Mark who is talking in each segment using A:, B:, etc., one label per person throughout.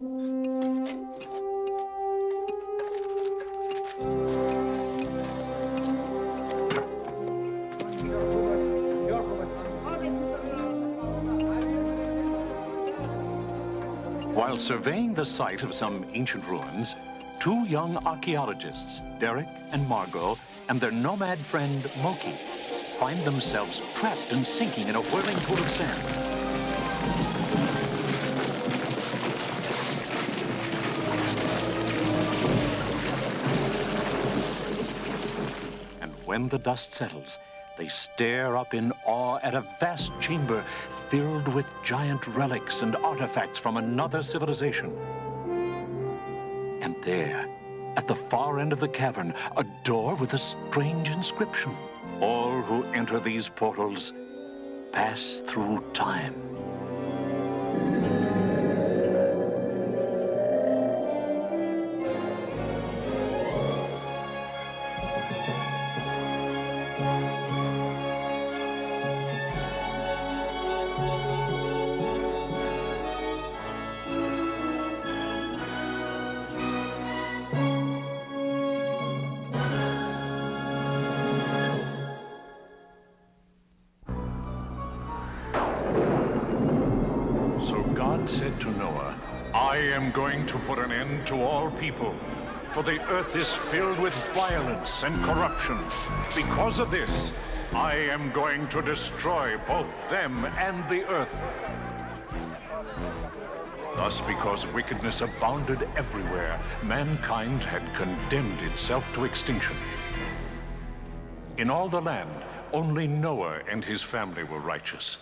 A: While surveying the site of some ancient ruins, two young archaeologists, Derek and Margo, and their nomad friend, Moki, find themselves trapped and sinking in a whirling pool of sand. And when the dust settles, they stare up in awe at a vast chamber filled with giant relics and artifacts from another civilization. And there, at the far end of the cavern, a door with a strange inscription. All who enter these portals pass through time. So God said to Noah, I am going to put an end to all people, for the earth is filled with violence and corruption. Because of this, I am going to destroy both them and the earth. Thus, because wickedness abounded everywhere, mankind had condemned itself to extinction. In all the land, only Noah and his family were righteous.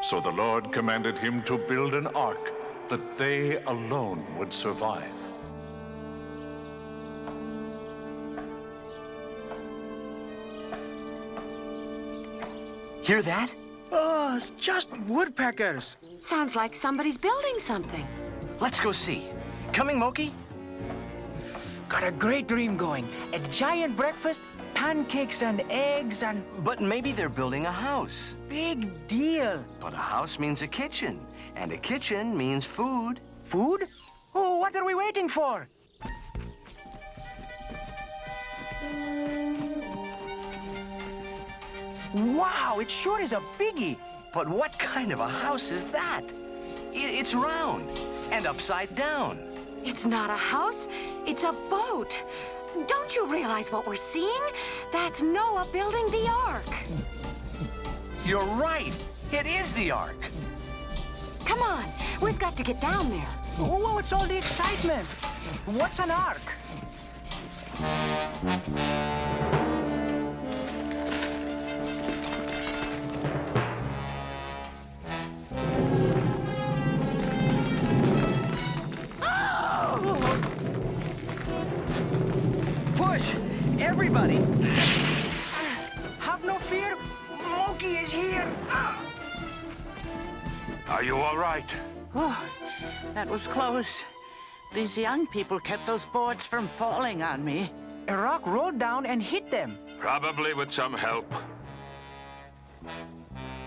A: So the Lord commanded him to build an ark that they alone would survive.
B: Hear that?
C: Oh, it's just woodpeckers.
D: Sounds like somebody's building something.
B: Let's go see. Coming, Moki?
C: Got a great dream going. A giant breakfast, pancakes and eggs and...
B: But maybe they're building a house.
C: Big deal.
B: But a house means a kitchen, and a kitchen means food.
C: Food? Oh, what are we waiting for? Wow, it sure is a biggie.
B: But what kind of a house is that? It's round and upside down.
D: It's not a house, it's a boat. Don't you realize what we're seeing? That's Noah building the ark.
B: You're right. It is the ark.
D: Come on, we've got to get down there.
C: Oh, what's all the excitement? What's an ark?
B: Push! Everybody!
C: Have no fear. Moki is here.
E: Are you all right?
F: Oh, that was close. These young people kept those boards from falling on me.
C: A rock rolled down and hit them.
E: Probably with some help.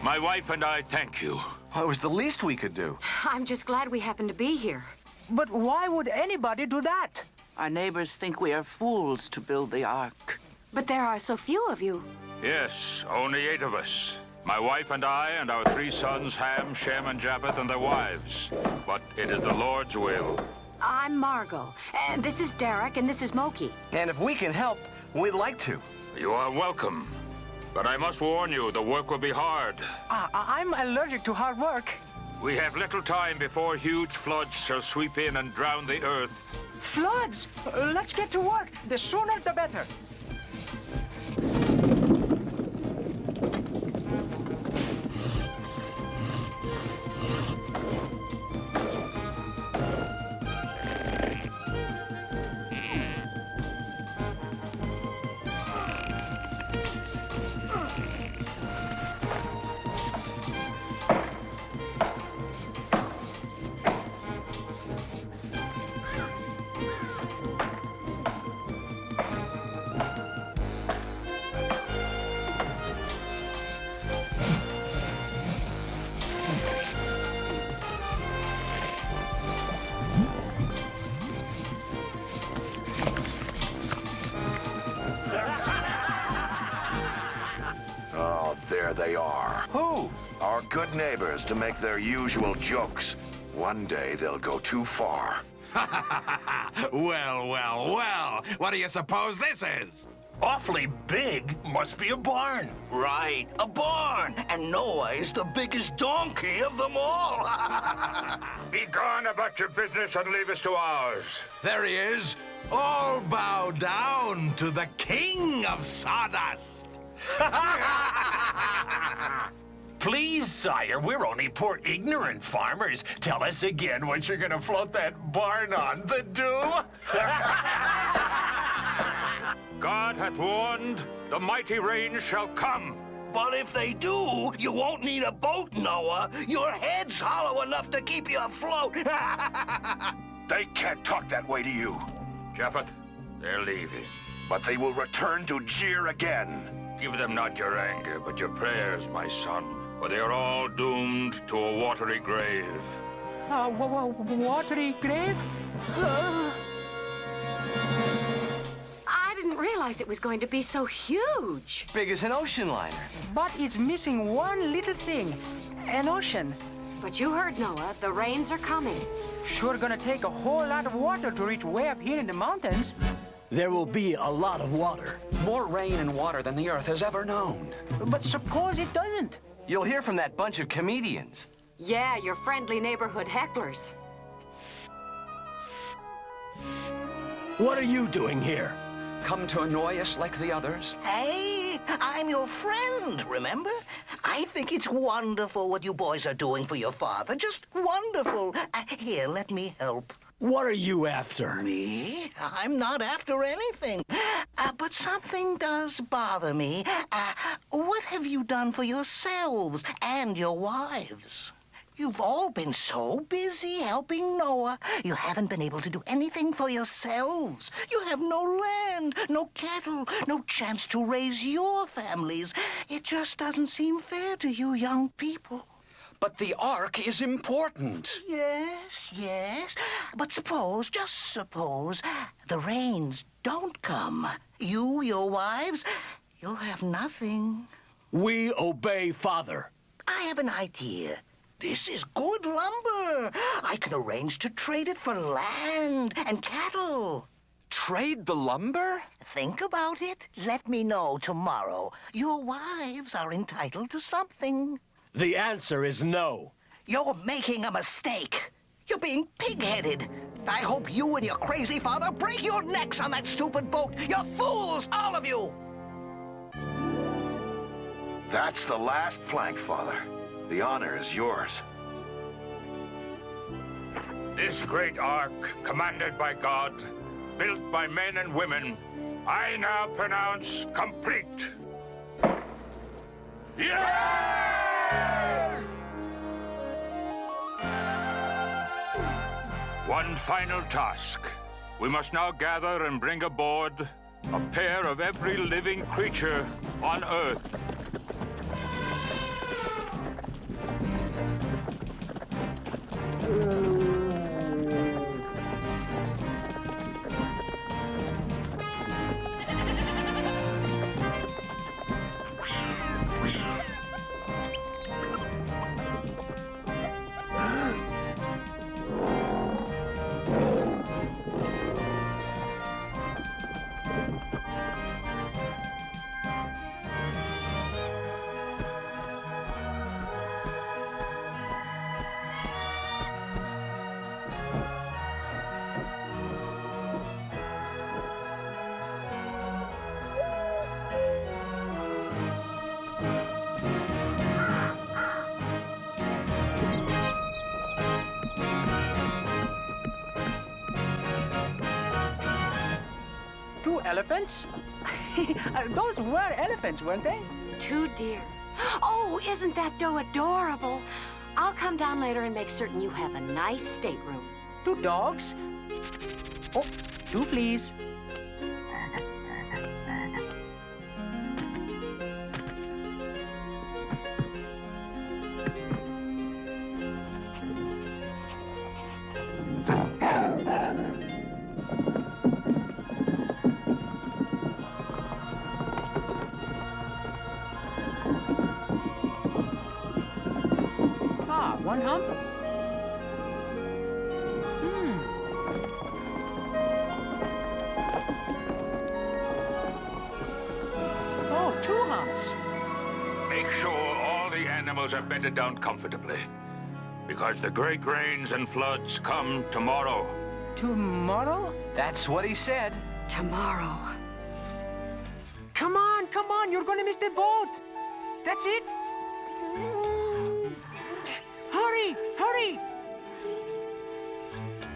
E: My wife and I thank you.
B: Well, it was the least we could do.
D: I'm just glad we happened to be here.
C: But why would anybody do that?
F: Our neighbors think we are fools to build the ark.
D: But there are so few of you.
E: Yes, only 8 of us. My wife and I and our 3 sons, Ham, Shem, and Japheth, and their wives. But it is the Lord's will.
D: I'm Margo, and this is Derek, and this is Moki.
B: And if we can help, we'd like to.
E: You are welcome. But I must warn you, the work will be hard.
C: I'm allergic to hard work.
E: We have little time before huge floods shall sweep in and drown the earth.
C: Floods! Let's get to work. The sooner the better.
G: they are.
B: Who?
G: Our good neighbors to make their usual jokes. One day they'll go too far.
H: Well, well, well. What do you suppose this is?
I: Awfully big. Must be a barn.
J: Right, a barn. And Noah is the biggest donkey of them all.
E: Be gone about your business and leave us to ours.
H: There he is. All bow down to the king of sawdust.
I: Please, sire, we're only poor ignorant farmers. Tell us again what you're gonna float that barn on, the dew?
E: God hath warned, the mighty rain shall come.
J: But if they do, you won't need a boat, Noah. Your head's hollow enough to keep you afloat.
G: They can't talk that way to you.
E: Japheth, they're leaving.
G: But they will return to jeer again.
E: Give them not your anger, but your prayers, my son, for they are all doomed to a watery grave.
C: Watery grave?
D: I didn't realize it was going to be so huge.
B: Big as an ocean liner.
C: But it's missing one little thing. An ocean.
D: But you heard Noah, the rains are coming.
C: Sure gonna take a whole lot of water to reach way up here in the mountains.
K: There will be a lot of water.
B: More rain and water than the Earth has ever known.
C: But suppose it doesn't?
B: You'll hear from that bunch of comedians.
D: Yeah, your friendly neighborhood hecklers.
K: What are you doing here?
B: Come to annoy us like the others?
J: Hey, I'm your friend, remember? I think it's wonderful what you boys are doing for your father. Just wonderful. Here, let me help.
K: What are you after?
J: Me? I'm not after anything. But something does bother me. What have you done for yourselves and your wives? You've all been so busy helping Noah, you haven't been able to do anything for yourselves. You have no land, no cattle, no chance to raise your families. It just doesn't seem fair to you young people.
B: But the Ark is important.
J: Yes, yes. But suppose, just suppose, the rains don't come. You, your wives, you'll have nothing.
K: We obey Father.
J: I have an idea. This is good lumber. I can arrange to trade it for land and cattle.
B: Trade the lumber?
J: Think about it. Let me know tomorrow. Your wives are entitled to something.
K: The answer is no.
J: You're making a mistake. You're being pig-headed. I hope you and your crazy father break your necks on that stupid boat. You're fools, all of you.
G: That's the last plank, Father. The honor is yours.
E: This great ark, commanded by God, built by men and women, I now pronounce complete. Yeah! One final task. We must now gather and bring aboard a pair of every living creature on Earth.
C: Elephants? Those were elephants, weren't they?
D: 2 deer. Oh, isn't that doe adorable? I'll come down later and make certain you have a nice stateroom.
C: 2 dogs? Oh, 2 fleas.
E: animals are bedded down comfortably. Because the great rains and floods come tomorrow.
C: Tomorrow?
B: That's what he said.
D: Tomorrow.
C: Come on, you're gonna miss the boat. That's it. Hurry!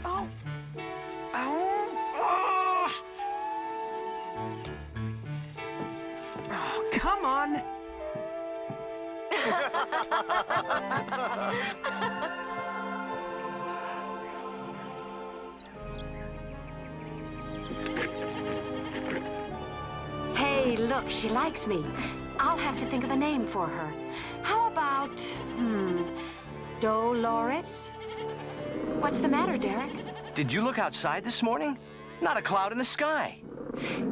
C: Oh. Oh, come on.
D: Hey, look, she likes me. I'll have to think of a name for her. How about, Dolores? What's the matter, Derek?
B: Did you look outside this morning? Not a cloud in the sky.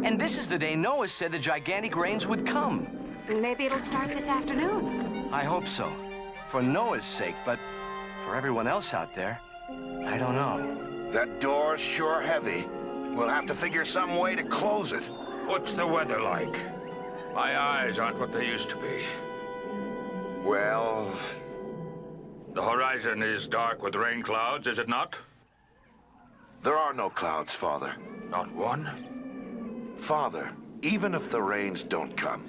B: And this is the day Noah said the gigantic rains would come.
D: Maybe it'll start this afternoon.
B: I hope so. For Noah's sake, but for everyone else out there, I don't know.
G: That door's sure heavy. We'll have to figure some way to close it.
E: What's the weather like? My eyes aren't what they used to be.
G: Well...
E: The horizon is dark with rain clouds, is it not?
G: There are no clouds, Father.
E: Not one?
G: Father, even if the rains don't come,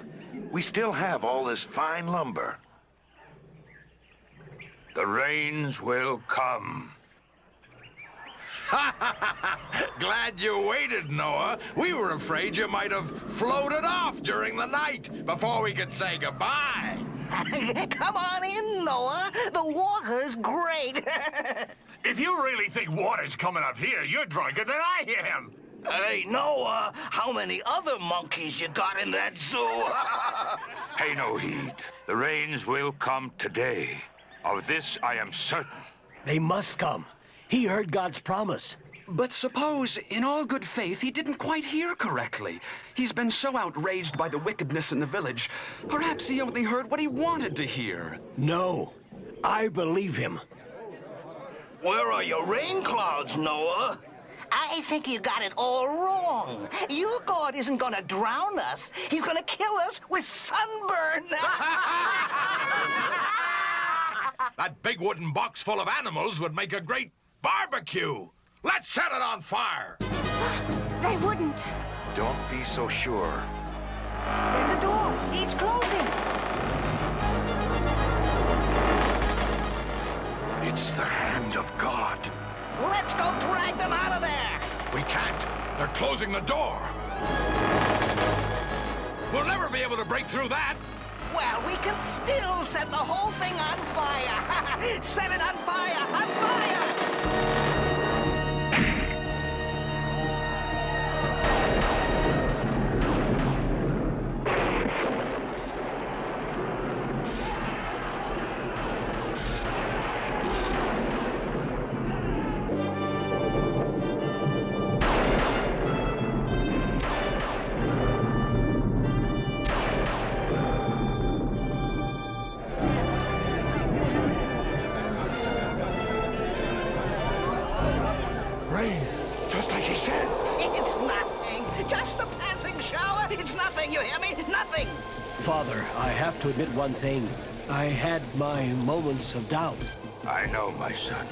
G: we still have all this fine lumber.
E: The rains will come.
H: Glad you waited, Noah. We were afraid you might have floated off during the night before we could say goodbye.
J: Come on in, Noah. The water's great.
I: If you really think water's coming up here, you're drunker than I am.
J: Hey, Noah, how many other monkeys you got in that zoo?
E: Pay no heed. The rains will come today. Of this I am certain.
K: They must come. He heard God's promise.
L: But suppose, in all good faith, he didn't quite hear correctly. He's been so outraged by the wickedness in the village. Perhaps he only heard what he wanted to hear.
K: No, I believe him.
J: Where are your rain clouds, Noah? I think you got it all wrong. Your God isn't gonna drown us. He's gonna kill us with sunburn.
H: That big wooden box full of animals would make a great barbecue. Let's set it on fire.
D: They wouldn't.
G: Don't be so sure.
C: The door, it's closing.
G: It's the hand of God.
J: Let's go drag them out of there.
H: We can't. They're closing the door. We'll never be able to break through that.
J: Well, we can still set the whole thing on fire. Set it on fire, on fire!
G: Rain, just like he said.
J: It's nothing. Just a passing shower. It's nothing, you hear me? Nothing.
K: Father, I have to admit one thing. I had my moments of doubt.
E: I know, my son.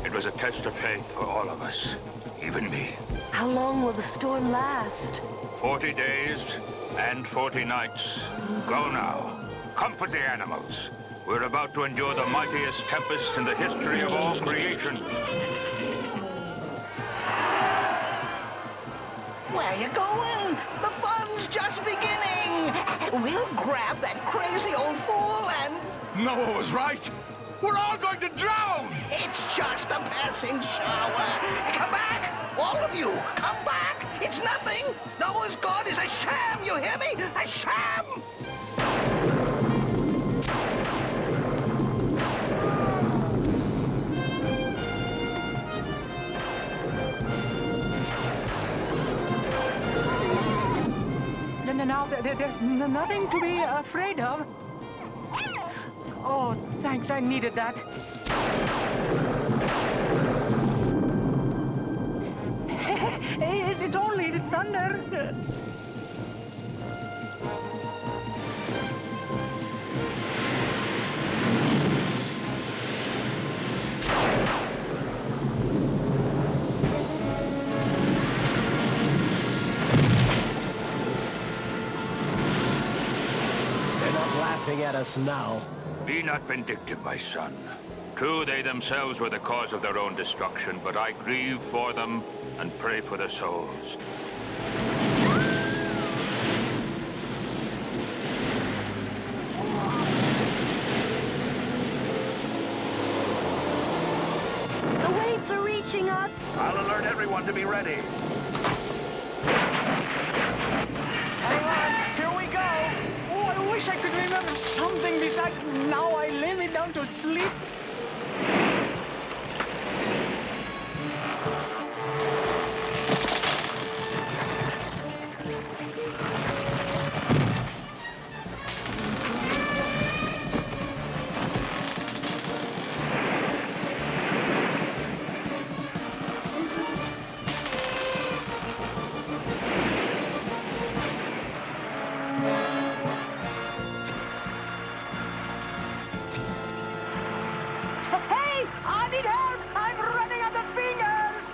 E: It was a test of faith for all of us, even me.
D: How long will the storm last?
E: 40 days and 40 nights. Go now. Comfort the animals. We're about to endure the mightiest tempest in the history of all creation.
J: Where you going? The fun's just beginning. We'll grab that crazy old fool and...
H: Noah was right. We're all going to drown.
J: It's just a passing shower. Come back. All of you, come back. It's nothing. Noah's God is a sham, you hear me? A sham.
C: Now, there's nothing to be afraid of. Oh, thanks, I needed that. It's only the thunder.
K: at us now.
E: Be not vindictive, my son. True, they themselves were the cause of their own destruction, but I grieve for them and pray for their souls.
D: The waves are reaching us.
E: I'll alert everyone to be ready.
C: Hang on, here we go. Oh, I wish I could remember something besides now I lay me down to sleep. Hey, I need help! I'm running out of fingers!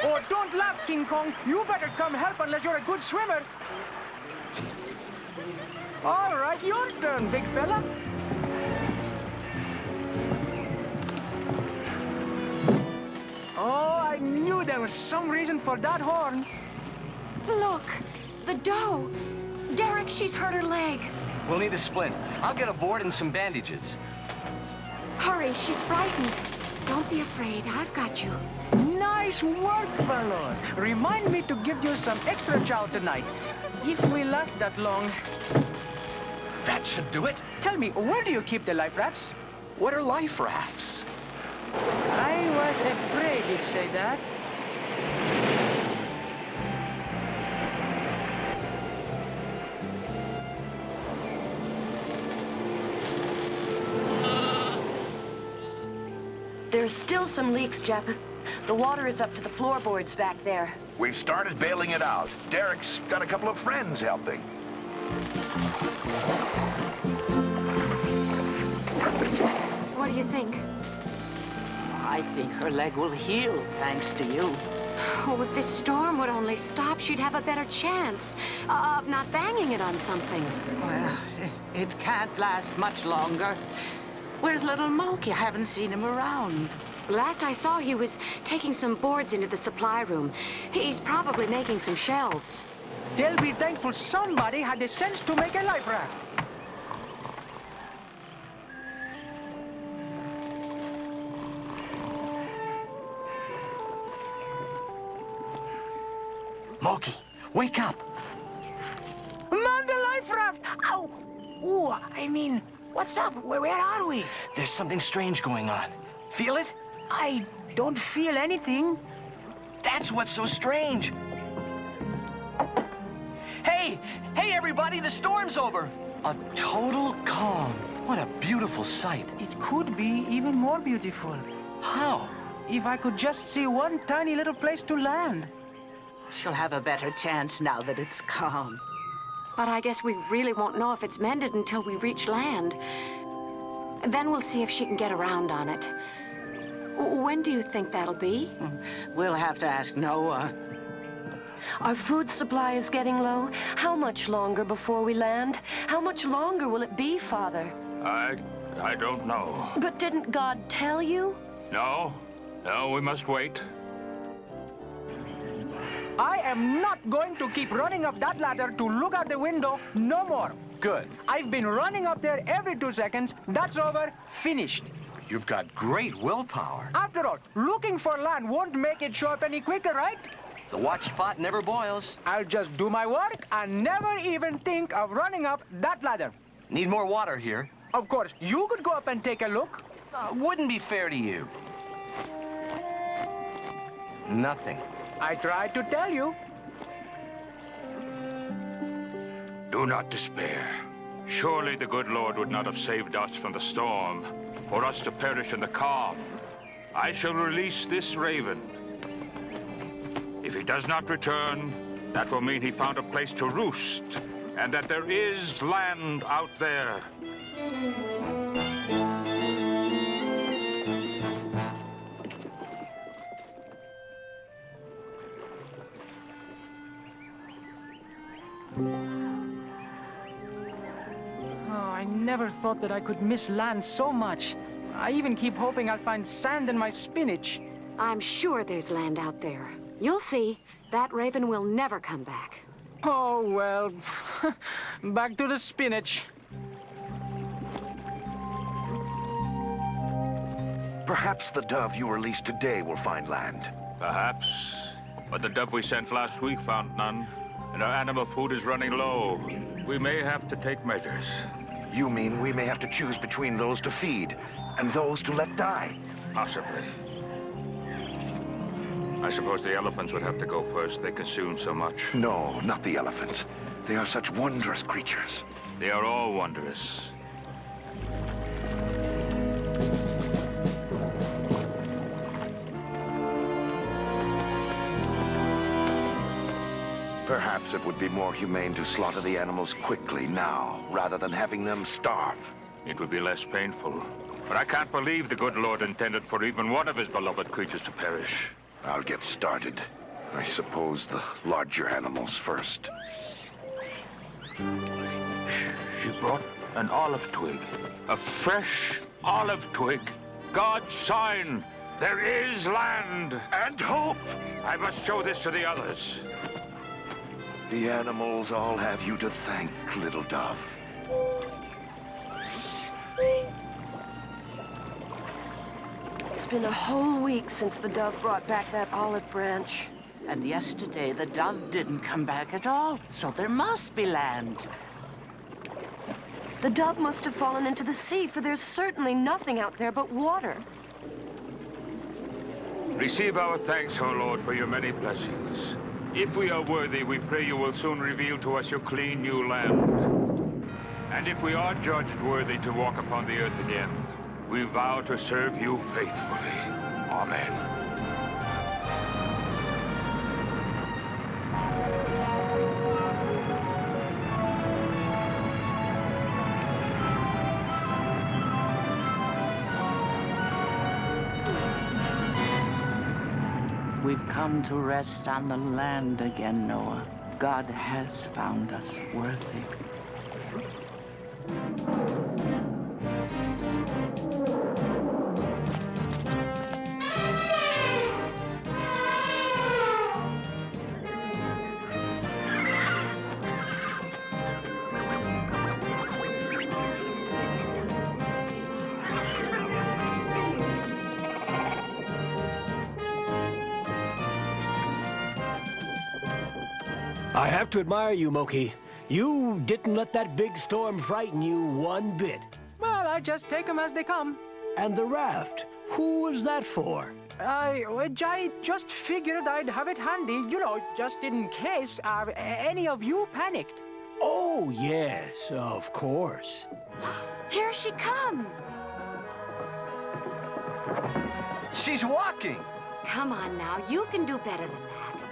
C: Oh, don't laugh, King Kong. You better come help unless you're a good swimmer. All right, your turn, big fella. Oh, I knew there was some reason for that horn.
D: Look, the doe. Derek, she's hurt her leg.
B: We'll need a splint. I'll get a board and some bandages.
D: Hurry, she's frightened. Don't be afraid, I've got you.
C: Nice work, fellows. Remind me to give you some extra chow tonight. If we last that long.
L: That should do it.
C: Tell me, where do you keep the life rafts?
L: What are life rafts?
C: I was afraid you'd say that.
M: There's still some leaks, Japheth. The water is up to the floorboards back there.
G: We've started bailing it out. Derek's got a couple of friends helping.
D: What do you think?
F: I think her leg will heal, thanks to you.
D: Oh, if this storm would only stop, she'd have a better chance of not banging it on something.
F: Well, it can't last much longer. Where's little Moki? I haven't seen him around.
D: Last I saw, he was taking some boards into the supply room. He's probably making some shelves.
C: They'll be thankful somebody had the sense to make a life raft.
B: Moki, wake up.
C: Man, the life raft! Ow! Ooh, I mean, what's up? Where are we?
B: There's something strange going on. Feel it?
C: I don't feel anything.
B: That's what's so strange. Hey! Hey, everybody, the storm's over! A total calm. What a beautiful sight.
C: It could be even more beautiful.
B: How?
C: If I could just see one tiny little place to land.
F: She'll have a better chance now that it's calm.
D: But I guess we really won't know if it's mended until we reach land. Then we'll see if she can get around on it. When do you think that'll be?
F: We'll have to ask Noah.
M: Our food supply is getting low. How much longer before we land? How much longer will it be, Father?
E: I don't know.
M: But didn't God tell you?
E: No, we must wait.
C: I am not going to keep running up that ladder to look out the window no more.
B: Good.
C: I've been running up there every 2 seconds. That's over. Finished.
B: You've got great willpower.
C: After all, looking for land won't make it show up any quicker, right?
B: The watch pot never boils.
C: I'll just do my work and never even think of running up that ladder.
B: Need more water here.
C: Of course, you could go up and take a look.
B: Wouldn't be fair to you. Nothing.
C: I tried to tell you.
E: Do not despair. Surely the good Lord would not have saved us from the storm, for us to perish in the calm. I shall release this raven. If he does not return, that will mean he found a place to roost, and that there is land out there.
C: never thought that I could miss land so much. I even keep hoping I'll find sand in my spinach.
D: I'm sure there's land out there. You'll see. That raven will never come back.
C: Oh, well, back to the spinach.
G: Perhaps the dove you released today will find land.
E: Perhaps. But the dove we sent last week found none, and our animal food is running low. We may have to take measures.
G: You mean we may have to choose between those to feed and those to let die?
E: Possibly. I suppose the elephants would have to go first. They consume so much.
G: No, not the elephants. They are such wondrous creatures.
E: They are all wondrous.
G: Perhaps it would be more humane to slaughter the animals quickly now, rather than having them starve.
E: It would be less painful. But I can't believe the good Lord intended for even one of his beloved creatures to perish.
G: I'll get started. I suppose the larger animals first.
E: She brought an olive twig. A fresh olive twig. God's sign. There is land and hope. I must show this to the others.
G: The animals all have you to thank, little dove.
M: It's been a whole week since the dove brought back that olive branch.
F: And yesterday the dove didn't come back at all, so there must be land.
M: The dove must have fallen into the sea, for there's certainly nothing out there but water.
E: Receive our thanks, O Lord, for your many blessings. If we are worthy, we pray you will soon reveal to us your clean new land. And if we are judged worthy to walk upon the earth again, we vow to serve you faithfully. Amen.
F: We've come to rest on the land again, Noah. God has found us worthy.
K: I have to admire you, Moki. You didn't let that big storm frighten you one bit.
C: Well, I just take them as they come.
K: And the raft, who was that for?
C: I just figured I'd have it handy, you know, just in case any of you panicked.
K: Oh, yes, of course.
D: Here she comes.
B: She's walking.
D: Come on now, you can do better than that.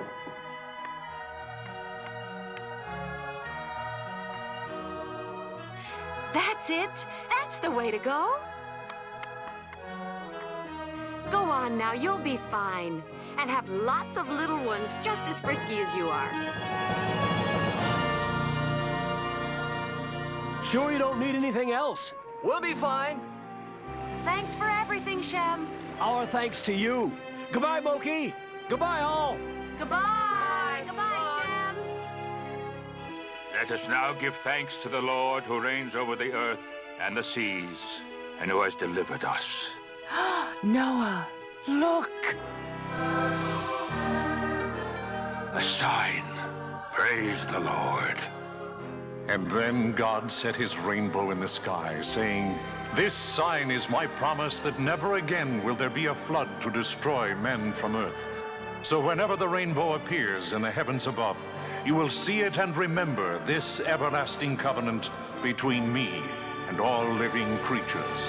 D: That's it. That's the way to go. Go on now, you'll be fine. And have lots of little ones just as frisky as you are.
K: Sure you don't need anything else?
B: We'll be fine.
D: Thanks for everything, Shem.
K: Our thanks to you. Goodbye, Moki. Goodbye, all.
D: Goodbye. Goodbye, Shem.
E: Let us now give thanks to the Lord who reigns over the earth and the seas, and who has delivered us.
F: Noah, look!
E: A sign. Praise the Lord.
A: And then God set his rainbow in the sky, saying, "This sign is my promise that never again will there be a flood to destroy men from earth. So whenever the rainbow appears in the heavens above, you will see it and remember this everlasting covenant between me and all living creatures."